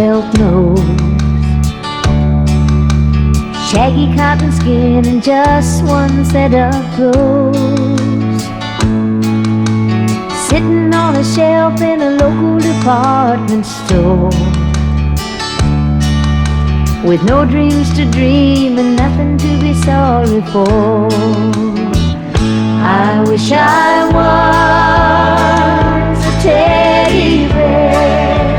felt nose, shaggy cotton skin, and just one set of clothes. Sitting on a shelf in a local department store, with no dreams to dream and nothing to be sorry for. I wish I was a teddy bear,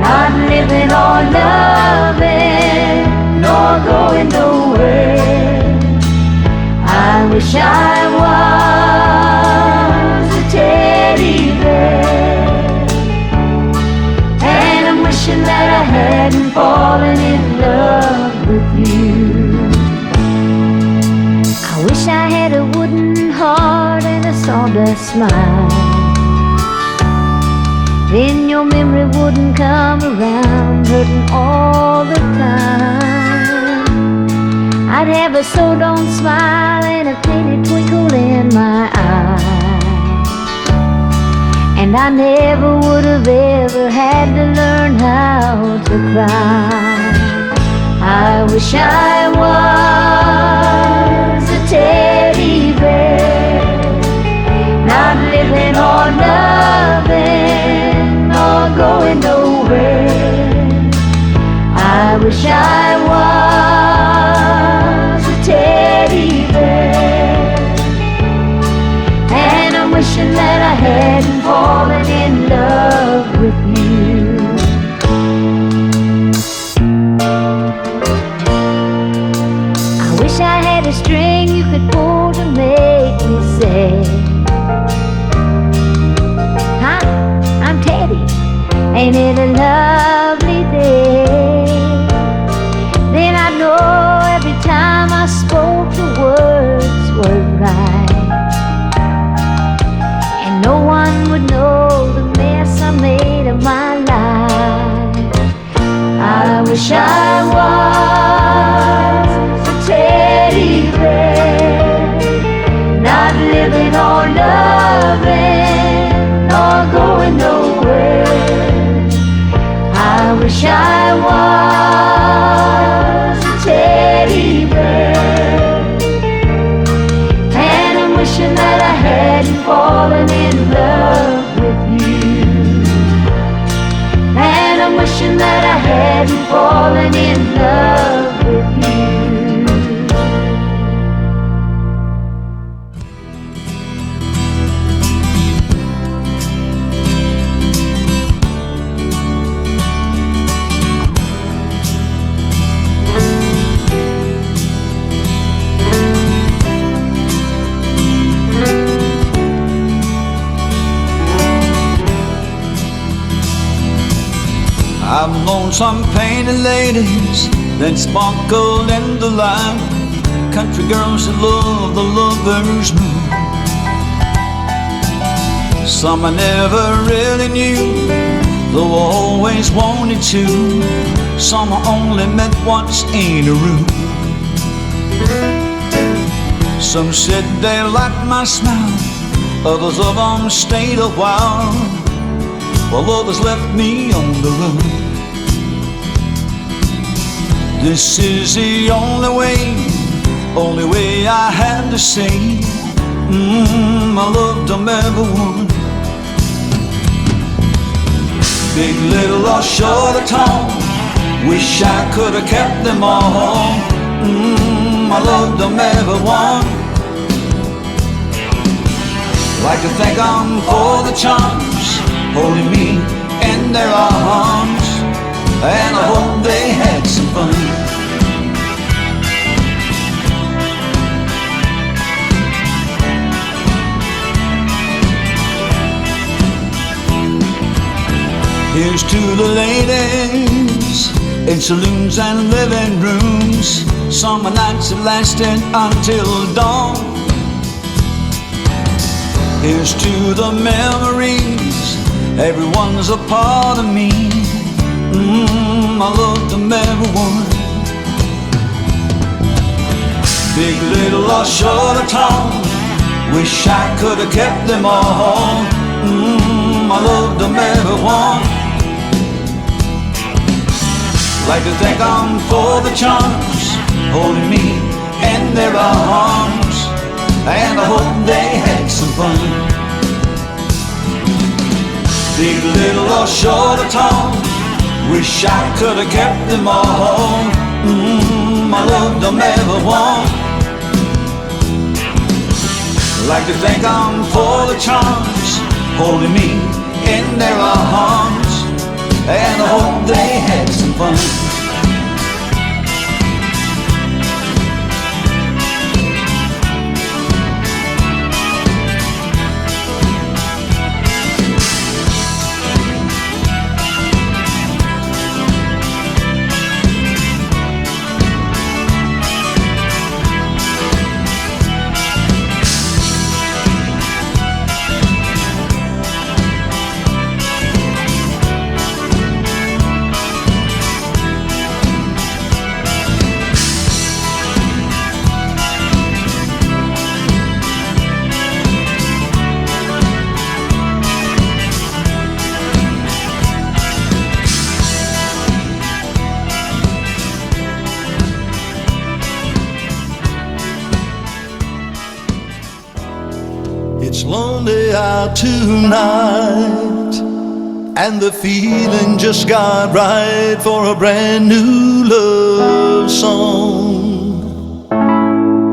not living or loving, nor going nowhere. I wish I was a teddy bear, and I'm wishing that I hadn't fallen in love with you. I wish I had a wooden heart and a sawdust smile, then your memory wouldn't come around hurting all the time. I'd have a so-don't smile and a pretty twinkle in my eye, and I never would have ever had to learn how to cry. I wish I was a teddy bear, not living or loving, nor going nowhere. I wish I was a teddy bear, and I'm wishing that I hadn't fallen in love with you. I wish I had a string you could pull to make me say, hi, I'm Teddy, ain't it a lovely day? Then I'd know every time I spoke the words were right, and no one would know the mess I made of my life. I wish I was a teddy bear, not living or loving, nor going nowhere. I wish I was a teddy bear, and I'm wishing that I hadn't fallen in love with you, and I'm wishing that I hadn't fallen in love with you. I've known some painted ladies that sparkled in the light, country girls that love the lover's moon. Some I never really knew, though I always wanted to. Some I only met once in a room. Some said they liked my smile, others of them stayed a while, while others left me on the run. This is the only way I had to say, I loved them everyone. Big, little, or short or tall, wish I could have kept them all. I loved them everyone. Like to thank them for the charms, holding me in their arms, and I hope they had some fun. Here's to the ladies in saloons and living rooms, summer nights that lasted until dawn. Here's to the memories, everyone's a part of me. I love them everyone. Big, little, or short or tall, wish I could have kept them all. I love them everyone. Like to thank them for the charms, holding me in their arms, and I hope they had some fun. Big, little, or short or tall, wish I could have kept them all. I loved them everyone. Like to thank them for the charms, holding me in their arms, and I hope they had some fun. It's lonely out tonight, and the feeling just got right for a brand new love song.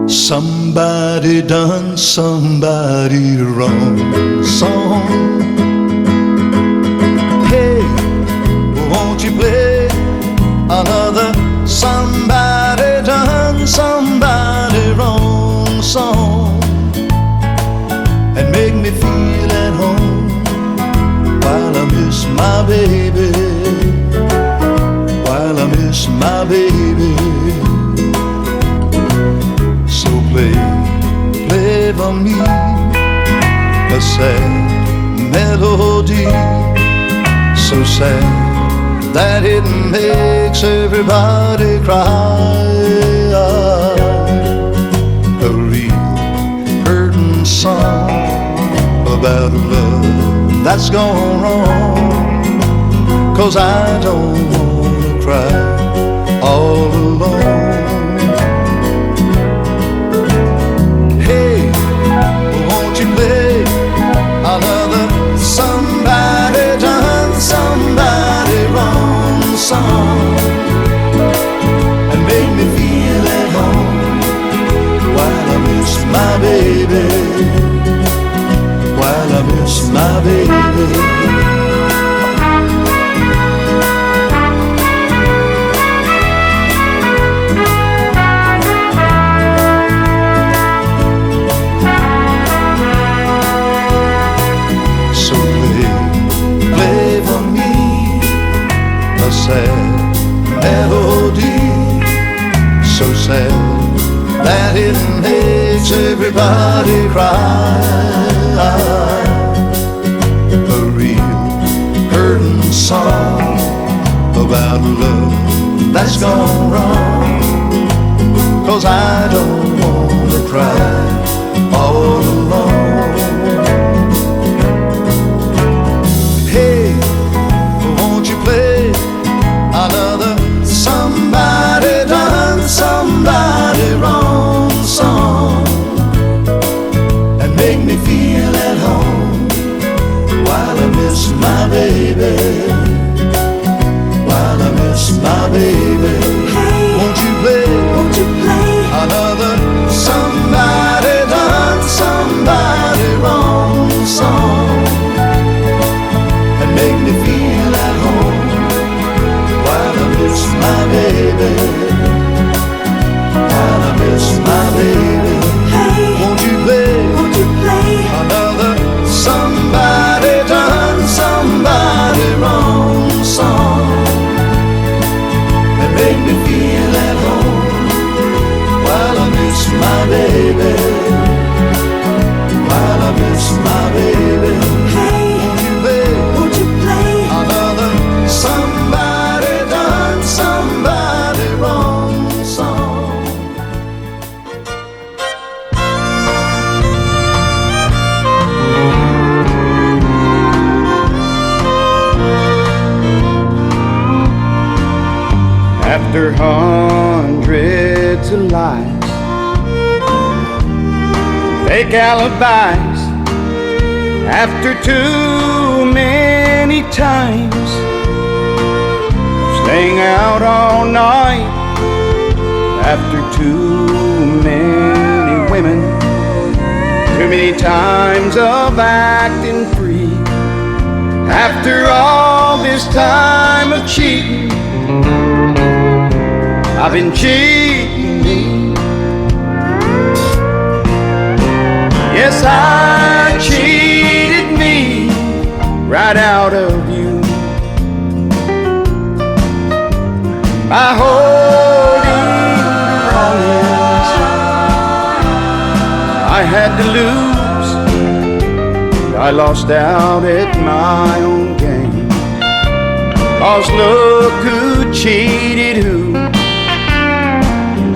Somebody done somebody wrong song. Hey, won't you play another somebody done somebody wrong song, and make me feel at home while I miss my baby, while I miss my baby. So play for me a sad melody, so sad that it makes everybody cry. A real hurting song about love that's gone wrong, 'cause I don't wanna cry all alone. Hey, won't you play another somebody done somebody wrong song, and make me feel at home while I miss my baby, while I miss my baby. So play for me a sad melody, so sad that it makes everybody cry. A real hurting song about love that's gone wrong, 'cause I don't wanna cry all alone. Hey, won't you play another somebody done somebody wrong song, and make me feel at home while I miss my baby, while I miss my baby. Hey, won't you play another somebody done somebody wrong song, and make me feel at home while I miss my baby, while I miss my baby. Hey, Won't you play another somebody done somebody wrong song, and make me feel at home while I miss my baby, while I miss my baby. Hey, Won't you play another somebody done somebody wrong song. after hundreds of lies, fake alibis, after too many times, staying out all night, after too many women, too many times of acting free, after all this time of cheating, I've been cheating me. Yes, I cheated me right out of you by holding the wrong ends. I had to lose, I lost out at my own game. 'Cause look who cheated who.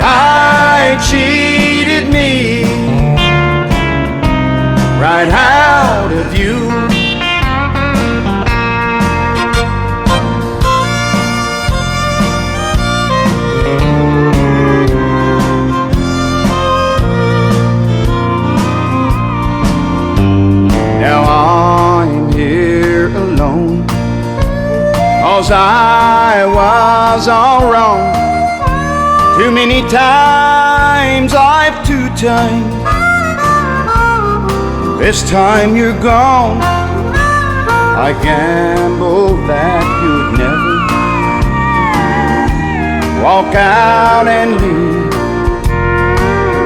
I cheated me right out of you. Now I'm here alone, 'cause I was all wrong. Too many times I've two-timed. This time you're gone. I gambled that you'd never walk out and leave.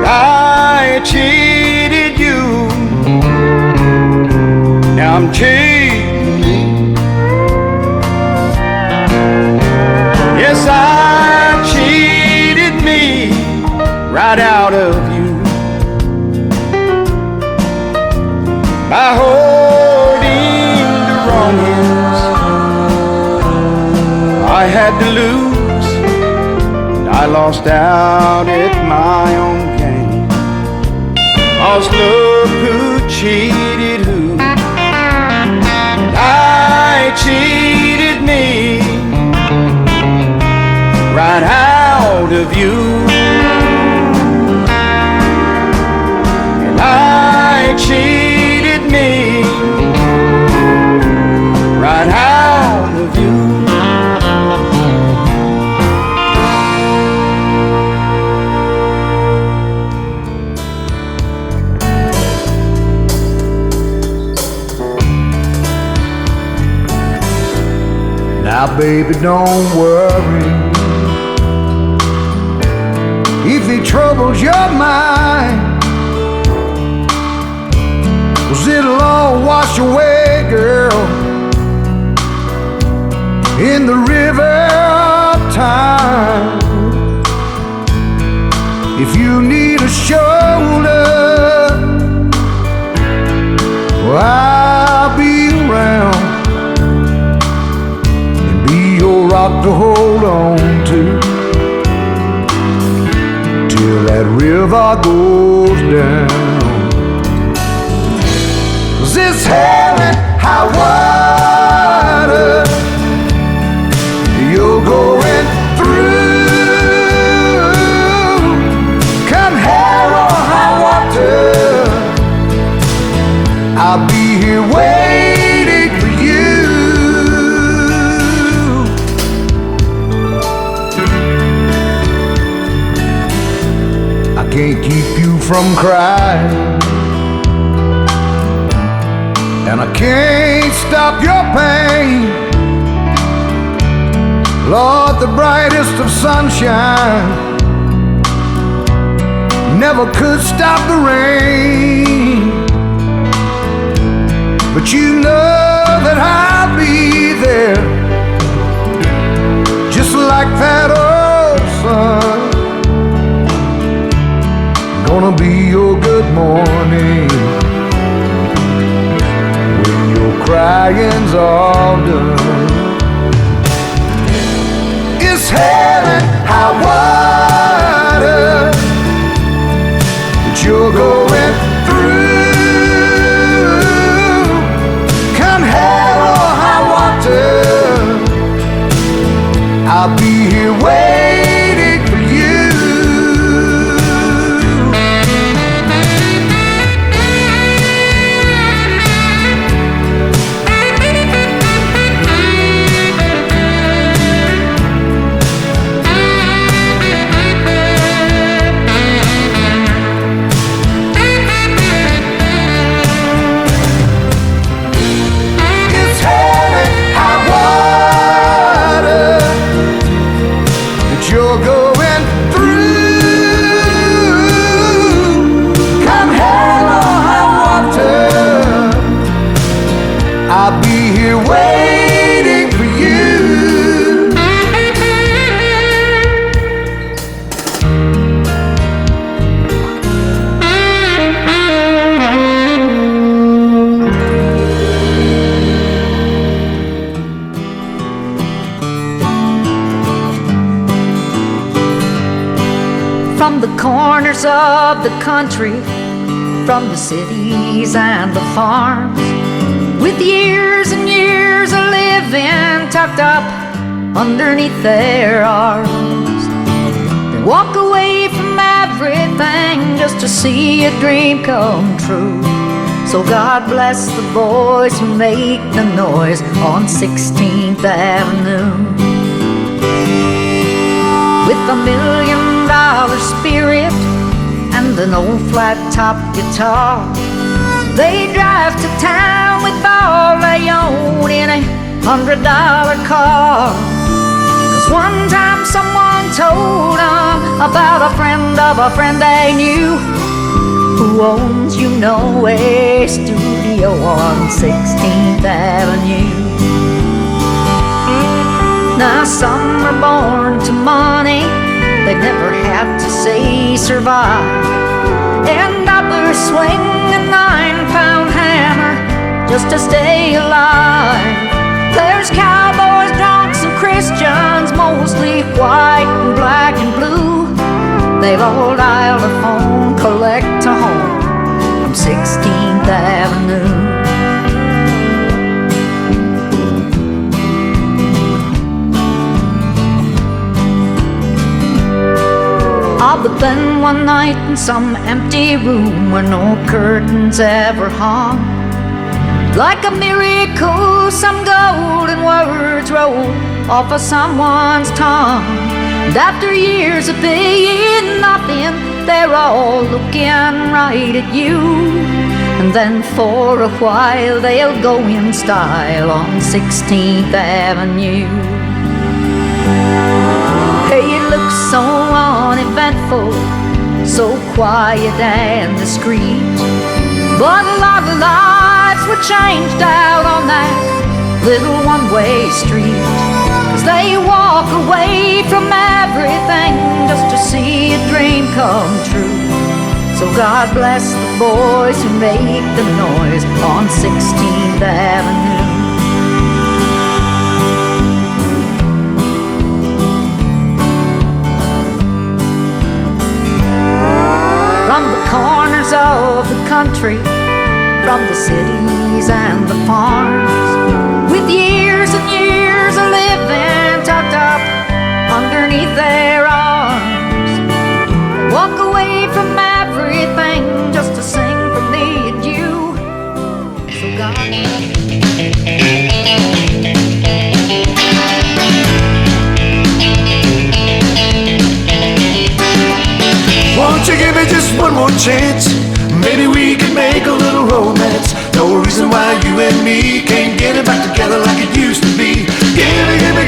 I cheated you. Now I'm cheating me. Yes, I cheated me right out of you by holding the wrong ends. I had to lose, and I lost out at my own game. 'Cause look who cheated who. I cheated me right out of you. And I cheated me right out of you. Now baby, don't worry if it troubles your mind, 'cause it'll all wash away, girl, in the river of time. If you need a shoulder, well, I'll be around and be your rock to hold on to till that river goes down. 'Cause it's hell and high water you're going through. Come hell or high water, I'll be here waiting for you. I can't keep you from crying, and I can't stop your pain. Lord, the brightest of sunshine never could stop the rain. But you know that I'll be there, just like that old sun. Gonna be your good morning when your crying's all done. It's hell and high water that you're going through. Come hell or high water, I'll be here waiting corners of the country, from the cities and the farms, with years and years of living tucked up underneath their arms. They walk away from everything just to see a dream come true. So God bless the boys who make the noise on 16th Avenue. With $1 million spirit and an old flat-top guitar, they drive to town with all they own in a $100 car. 'Cause one time someone told them about a friend of a friend they knew, who owns, you know, a studio on 16th Avenue. Now some are born to money, they've never had to say survive, and others swing a 9-pound hammer just to stay alive. There's cowboys, drunks, and Christians, mostly white and black and blue. They've all dialed a phone, collect a home from 16th Avenue. But then one night in some empty room where no curtains ever hung, like a miracle, some golden words rolled off of someone's tongue. And after years of being nothing, they're all looking right at you. And then for a while they'll go in style on 16th Avenue. Hey, it looks so uneventful, so quiet and discreet, but a lot of lives were changed out on that little one-way street. 'Cause they walk away from everything just to see a dream come true. So God bless the boys who make the noise on 16th Avenue. From the corners of the country, from the cities and the farms, with years and years of living tucked up underneath their arms, they walk away from everything just to sing for me and you. So God, won't you give me just one more chance? Maybe we can make a little romance. No reason why you and me can't get it back together like it used to be.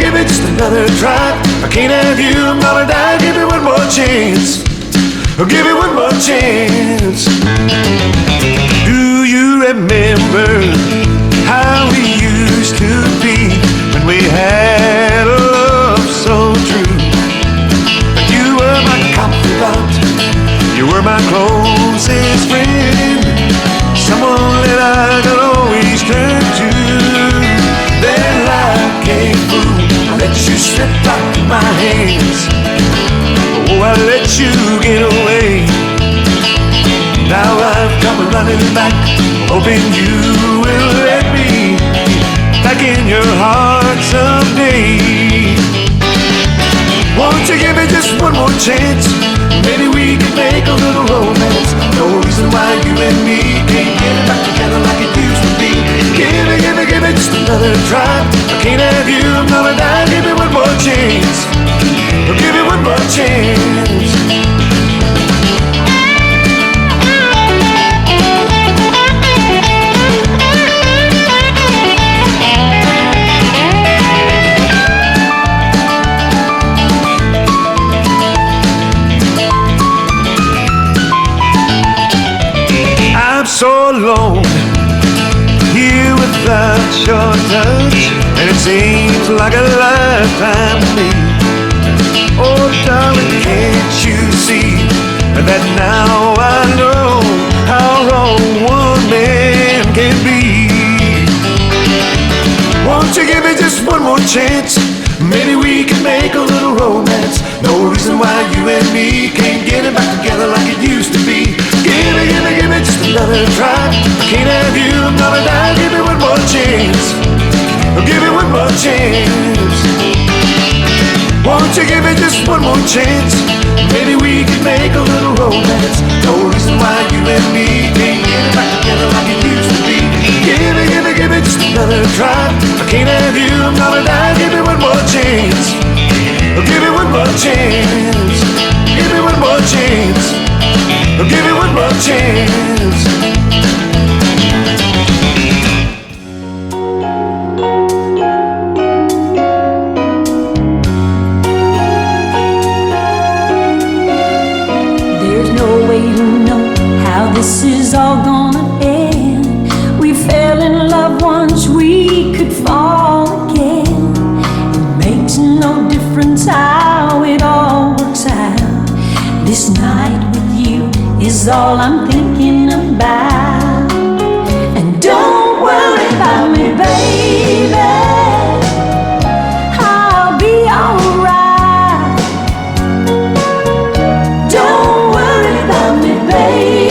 Give me just another try. I can't have you, I'm gonna die. Give me one more chance. Oh, give me one more chance. Do you remember how we used to be when we had a love so true? You were my confidant, you were my closest friend, someone that I could always turn to. Then like a fool, I let you slip out of my hands. Oh, I let you get away. Now I've come running back, hoping you will let me back in your heart someday. Won't you give me just one more chance? Maybe we can make a little romance. No reason why you and me can't get it back together like it used to be. Give me just another try. I can't have you, I'm gonna die. Give me one more chance. Oh, give me one more chance. I'm so alone here without your touch, and it seems like a lifetime to me. Oh, darling, can't you see that now I know how wrong one man can be? Won't you give me just one more chance? Maybe we can make a little romance. No reason why you and me can't get it back together like it Won't you give me just one more chance? Maybe we could make a little romance. No reason why you and me can't get it back together like it used to be. Give me just another try. I can't have you, I'm gonna die. Give me one more chance. Give me one more chance. Give me one more chance. Give me one more chance. This is all gonna end. We fell in love once, we could fall again. It makes no difference how it all works out. This night with you is all I'm thinking about. And don't worry about me, baby, I'll be alright. Don't worry about me, baby,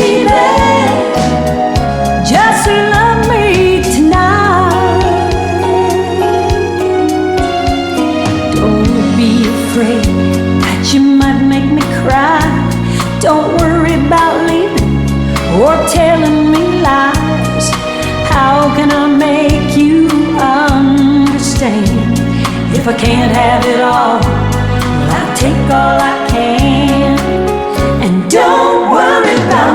don't worry about leaving or telling me lies. How can I make you understand? If I can't have it all, well, I'll take all I can. And don't worry about